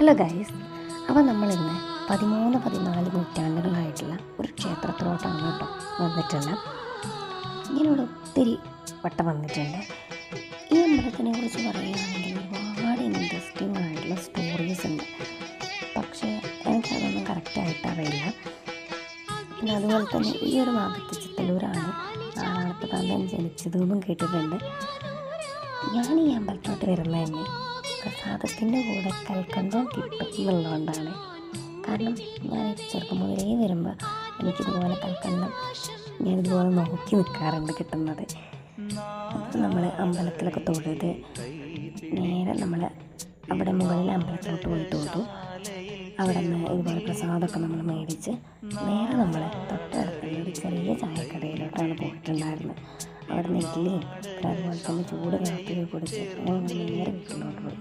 Hello guys, അപ്പോൾ നമ്മളിന്ന് 13-14 നൂറ്റാണ്ടുകളായിട്ടുള്ള ഒരു ക്ഷേത്രത്തിലോട്ടാണ് കേട്ടോ വന്നിട്ടുള്ളത്. ഇങ്ങനെയുള്ള ഒത്തിരി വട്ടം വന്നിട്ടുണ്ട്. ഈ അമ്പലത്തിനെ കുറിച്ച് പറയുകയാണെങ്കിൽ ഒരുപാട് ഇൻട്രസ്റ്റിംഗ് ആയിട്ടുള്ള സ്റ്റോറീസ് ഉണ്ട്. പക്ഷേ എനിക്കതൊന്നും കറക്റ്റായിട്ട് അറിയില്ല. പിന്നെ അതുപോലെ തന്നെ ഈ ഒരു ഭാഗത്ത് ചിത്തലൂരാണ് നാളത്തെ താന്തൻ ജനിച്ചതെന്നും കേട്ടിട്ടുണ്ട്. ഞാൻ ഈ അമ്പലത്തോട്ട് വരുന്നത് തന്നെ പ്രസാദത്തിൻ്റെ കൂടെ കൽക്കണ്ടം കിട്ടും എന്നുള്ളതുകൊണ്ടാണ്. കാരണം ഞാൻ ചെറുപ്പം മുതലേ വരുമ്പോൾ എനിക്കിതുപോലെ കൽക്കണ്ടം ഞാനിതുപോലെ നോക്കി നിൽക്കാറുണ്ട് കിട്ടുന്നത്. അപ്പോൾ നമ്മൾ അമ്പലത്തിലൊക്കെ തൊഴുത് നേരെ നമ്മൾ അവിടെ മുകളിൽ അമ്പലത്തിലോട്ട് പോയി തൊഴുതു. അവിടെ നിന്ന് ഇതുപോലെ പ്രസാദമൊക്കെ നമ്മൾ മേടിച്ച് നേരെ നമ്മൾ തൊട്ടടുത്തുള്ള ഒരു ചെറിയ ചായക്കടയിലോട്ടാണ് പോയിട്ടുണ്ടായിരുന്നത്. അവിടെ നിന്ന് ഇഡ്ഡലിയും അതുപോലെ തന്നെ ചൂട് കാപ്പിയൊക്കെ കുടിച്ച് നേരെ വീട്ടിലോട്ട് പോയി.